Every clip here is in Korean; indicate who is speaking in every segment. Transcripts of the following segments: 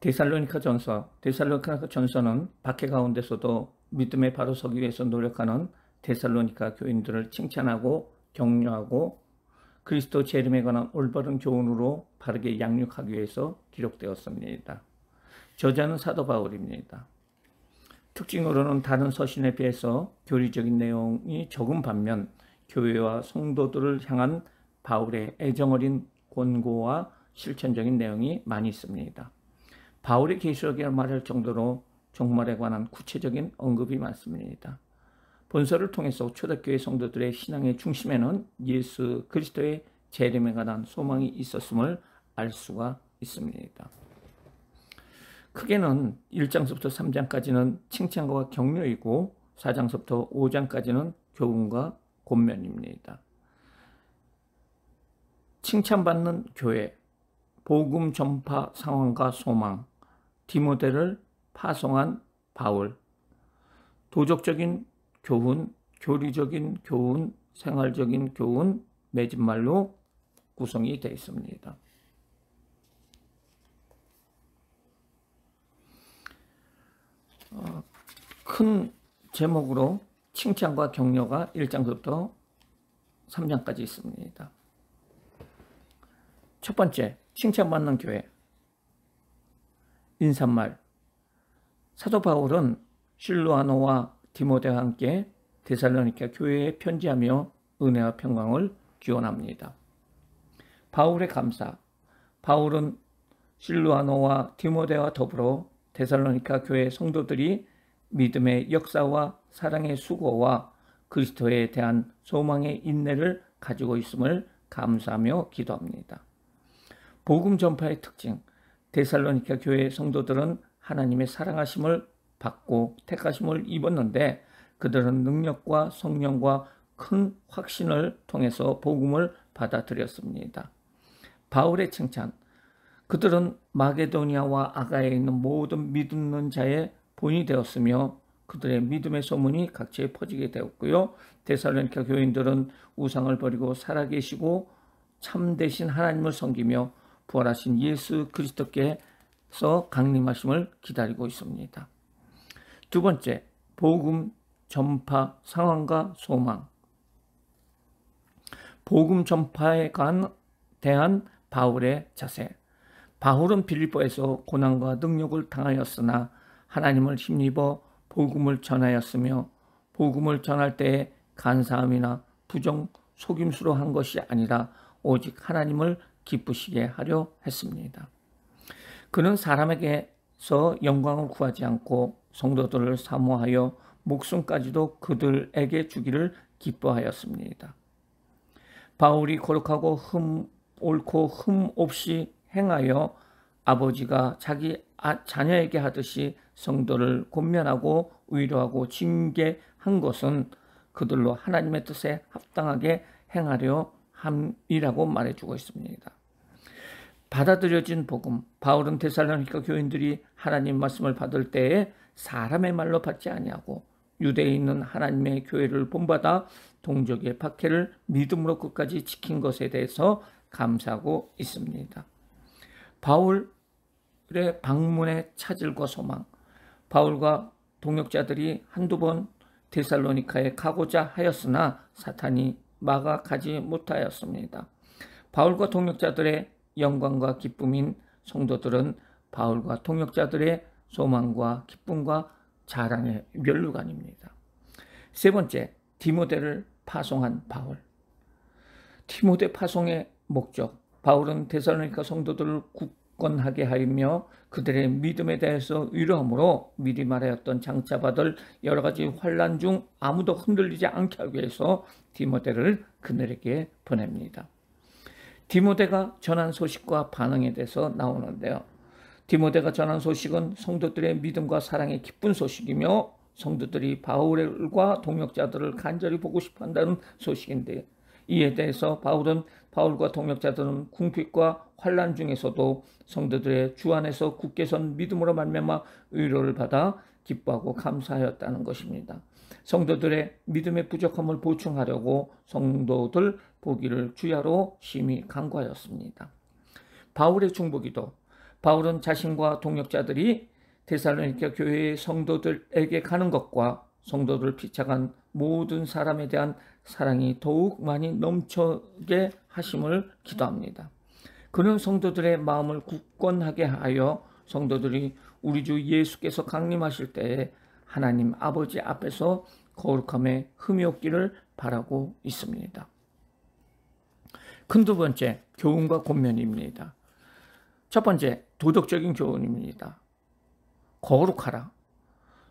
Speaker 1: 데살로니가 전서는 박해 가운데서도 믿음에 바로 서기 위해서 노력하는 데살로니가 교인들을 칭찬하고 격려하고 그리스도 재림에 관한 올바른 교훈으로 바르게 양육하기 위해서 기록되었습니다. 저자는 사도 바울입니다. 특징으로는 다른 서신에 비해서 교리적인 내용이 적은 반면 교회와 성도들을 향한 바울의 애정어린 권고와 실천적인 내용이 많이 있습니다. 바울의 계시록이라 말할 정도로 종말에 관한 구체적인 언급이 많습니다. 본서를 통해서 초대교회 성도들의 신앙의 중심에는 예수 그리스도의 재림에 관한 소망이 있었음을 알 수가 있습니다. 크게는 1장서부터 3장까지는 칭찬과 격려이고 4장서부터 5장까지는 교훈과 권면입니다. 칭찬받는 교회, 복음 전파 상황과 소망, 디모데를 파송한 바울, 도적적인 교훈, 교리적인 교훈, 생활적인 교훈, 매진말로 구성이 되어 있습니다. 큰 제목으로 칭찬과 격려가 1장부터 3장까지 있습니다. 첫 번째, 칭찬받는 교회. 인사말. 사도 바울은 실로아노와 디모데와 함께 데살로니가 교회에 편지하며 은혜와 평강을 기원합니다. 바울의 감사. 바울은 실로아노와 디모데와 더불어 데살로니가 교회 성도들이 믿음의 역사와 사랑의 수고와 그리스도에 대한 소망의 인내를 가지고 있음을 감사하며 기도합니다. 복음 전파의 특징. 데살로니가 교회 성도들은 하나님의 사랑하심을 받고 택하심을 입었는데 그들은 능력과 성령과 큰 확신을 통해서 복음을 받아들였습니다. 바울의 칭찬. 그들은 마게도니아와 아가야에 있는 모든 믿는 자의 본이 되었으며 그들의 믿음의 소문이 각지에 퍼지게 되었고요. 데살로니가 교인들은 우상을 버리고 살아계시고 참되신 하나님을 섬기며 부활하신 예수 그리스도께서 강림하심을 기다리고 있습니다. 두 번째, 복음 전파 상황과 소망. 복음 전파에 대한 바울의 자세. 바울은 빌립보에서 고난과 능력을 당하였으나 하나님을 힘입어 복음을 전하였으며 복음을 전할 때에 간사함이나 부정 속임수로 한 것이 아니라 오직 하나님을 기쁘시게 하려 했습니다. 그는 사람에게서 영광을 구하지 않고 성도들을 사모하여 목숨까지도 그들에게 주기를 기뻐하였습니다. 바울이 거룩하고 옳고 흠 없이 행하여 아버지가 자기 자녀에게 하듯이 성도를 권면하고 위로하고 징계한 것은 그들로 하나님의 뜻에 합당하게 행하려 함이라고 말해주고 있습니다. 받아들여진 복음. 바울은 데살로니가 교인들이 하나님 말씀을 받을 때에 사람의 말로 받지 아니하고 유대에 있는 하나님의 교회를 본받아 동족의 박해를 믿음으로 끝까지 지킨 것에 대해서 감사하고 있습니다. 바울의 방문의 차질과 소망. 바울과 동역자들이 한두 번 데살로니카에 가고자 하였으나 사탄이 막아 가지 못하였습니다. 바울과 동역자들의 영광과 기쁨인 성도들은 바울과 동역자들의 소망과 기쁨과 자랑의 면류관입니다. 세 번째, 디모데를 파송한 바울. 디모데 파송의 목적. 바울은 데살로니가 성도들을 굳건하게 하며 그들의 믿음에 대해서 위로함으로 미리 말하였던 장차받을 여러 가지 환난 중 아무도 흔들리지 않게 하기 위해서 디모데를 그들에게 보냅니다. 디모데가 전한 소식과 반응에 대해서 나오는데요. 디모데가 전한 소식은 성도들의 믿음과 사랑의 기쁜 소식이며 성도들이 바울과 동역자들을 간절히 보고 싶어 한다는 소식인데 이에 대해서 바울은 바울과 동역자들은 궁핍과 환난 중에서도 성도들의 주 안에서 굳게 선 믿음으로 말미암아 위로를 받아 기뻐하고 감사하였다는 것입니다. 성도들의 믿음의 부족함을 보충하려고 성도들 보기를 주야로 심히 간구하였습니다. 바울의 중보기도. 바울은 자신과 동역자들이 데살로니가 교회의 성도들에게 가는 것과 성도들을 피착한 모든 사람에 대한 사랑이 더욱 많이 넘쳐게 하심을 기도합니다. 그는 성도들의 마음을 굳건하게 하여 성도들이 우리 주 예수께서 강림하실 때에 하나님 아버지 앞에서 거룩함에 흠이 없기를 바라고 있습니다. 큰 두 번째, 교훈과 권면입니다. 첫 번째, 도덕적인 교훈입니다. 거룩하라.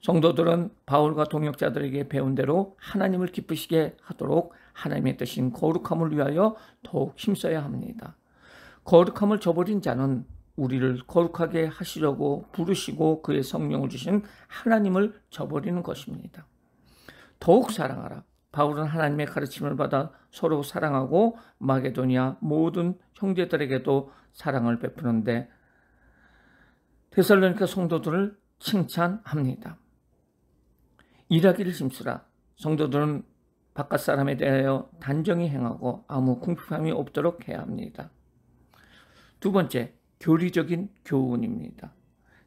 Speaker 1: 성도들은 바울과 동역자들에게 배운 대로 하나님을 기쁘시게 하도록 하나님의 뜻인 거룩함을 위하여 더욱 힘써야 합니다. 거룩함을 저버린 자는 우리를 거룩하게 하시려고 부르시고 그의 성령을 주신 하나님을 저버리는 것입니다. 더욱 사랑하라. 바울은 하나님의 가르침을 받아 서로 사랑하고 마게도니아 모든 형제들에게도 사랑을 베푸는데 데살로니가 성도들을 칭찬합니다. 일하기를 힘쓰라. 성도들은 바깥 사람에 대하여 단정히 행하고 아무 궁핍함이 없도록 해야 합니다. 두 번째, 교리적인 교훈입니다.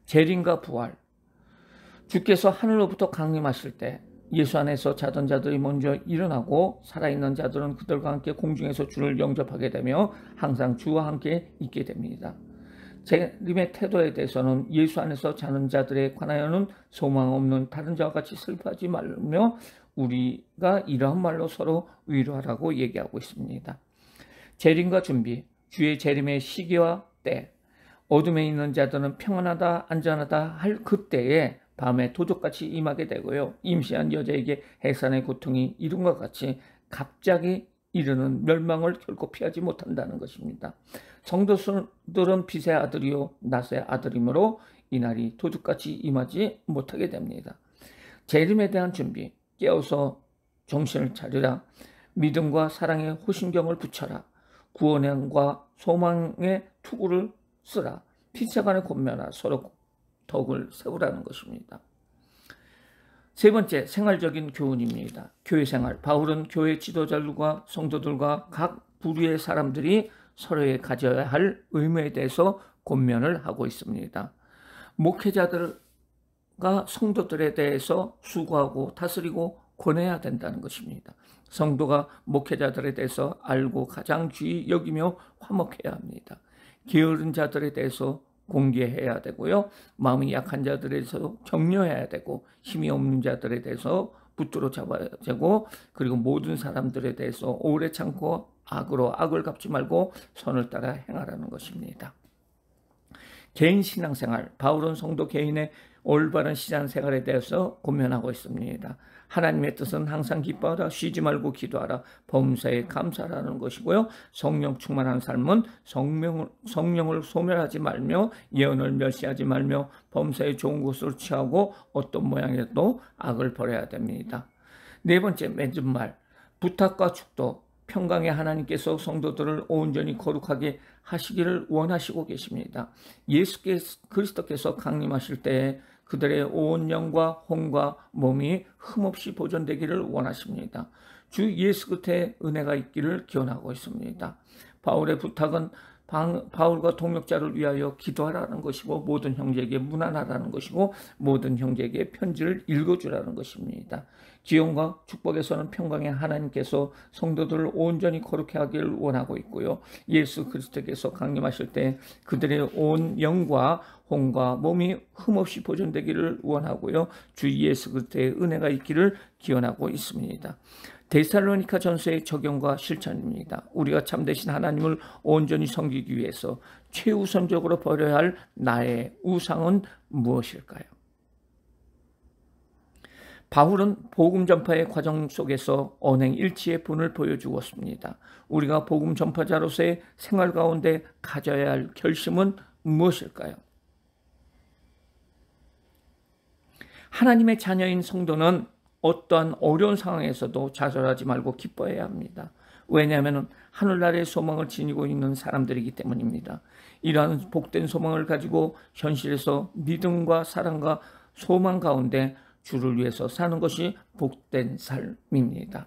Speaker 1: 재림과 부활. 주께서 하늘로부터 강림하실 때 예수 안에서 자던 자들이 먼저 일어나고 살아있는 자들은 그들과 함께 공중에서 주를 영접하게 되며 항상 주와 함께 있게 됩니다. 재림의 태도에 대해서는 예수 안에서 자는 자들에 관하여는 소망 없는 다른 자와 같이 슬퍼하지 말며 우리가 이러한 말로 서로 위로하라고 얘기하고 있습니다. 재림과 준비, 주의 재림의 시기와 때, 어둠에 있는 자들은 평안하다 안전하다 할 그때에 밤에 도적같이 임하게 되고요. 임시한 여자에게 해산의 고통이 이룬과 같이 갑자기 이르는 멸망을 결코 피하지 못한다는 것입니다. 성도들은 빛의 아들이요 낮의 아들이므로 이날이 도둑같이 임하지 못하게 됩니다. 재림에 대한 준비, 깨어서 정신을 차리라. 믿음과 사랑의 호신경을 붙여라. 구원과 소망의 투구를 쓰라. 피차간에 권면하라. 서로 덕을 세우라는 것입니다. 세 번째, 생활적인 교훈입니다. 교회 생활. 바울은 교회 지도자들과 성도들과 각 부류의 사람들이 서로에 가져야 할 의무에 대해서 권면을 하고 있습니다. 목회자들과 성도들에 대해서 수고하고 다스리고 권해야 된다는 것입니다. 성도가 목회자들에 대해서 알고 가장 귀히 여기며 화목해야 합니다. 게으른 자들에 대해서 공개해야 되고요. 마음이 약한 자들에 대해서 격려해야 되고 힘이 없는 자들에 대해서 붙들어 잡아야 되고 그리고 모든 사람들에 대해서 오래 참고 악으로 악을 갚지 말고 선을 따라 행하라는 것입니다. 개인 신앙생활, 바울은 성도 개인의 올바른 신앙생활에 대해서 권면하고 있습니다. 하나님의 뜻은 항상 기뻐하라, 쉬지 말고 기도하라, 범사에 감사하라는 것이고요. 성령 충만한 삶은 성령을 소멸하지 말며 예언을 멸시하지 말며 범사에 좋은 것을 취하고 어떤 모양에도 악을 버려야 됩니다. 네 번째, 맺은 말, 부탁과 축도. 평강의 하나님께서 성도들을 온전히 거룩하게 하시기를 원하시고 계십니다. 예수 그리스도께서 강림하실 때에 그들의 온 영과 혼과 몸이 흠없이 보존되기를 원하십니다. 주 예수 그리스도의 은혜가 있기를 기원하고 있습니다. 바울의 부탁은 바울과 동역자를 위하여 기도하라는 것이고 모든 형제에게 문안하라는 것이고 모든 형제에게 편지를 읽어주라는 것입니다. 기용과 축복에서는 평강의 하나님께서 성도들을 온전히 거룩해 하기를 원하고 있고요. 예수 그리스도께서 강림하실 때 그들의 온 영과 혼과 몸이 흠없이 보존되기를 원하고요. 주 예수 그리스도의 은혜가 있기를 기원하고 있습니다. 데살로니가 전서의 적용과 실천입니다. 우리가 참되신 하나님을 온전히 섬기기 위해서 최우선적으로 버려야 할 나의 우상은 무엇일까요? 바울은 복음 전파의 과정 속에서 언행일치의 분을 보여주었습니다. 우리가 복음 전파자로서의 생활 가운데 가져야 할 결심은 무엇일까요? 하나님의 자녀인 성도는 어떠한 어려운 상황에서도 좌절하지 말고 기뻐해야 합니다. 왜냐하면 하늘나라의 소망을 지니고 있는 사람들이기 때문입니다. 이러한 복된 소망을 가지고 현실에서 믿음과 사랑과 소망 가운데 주를 위해서 사는 것이 복된 삶입니다.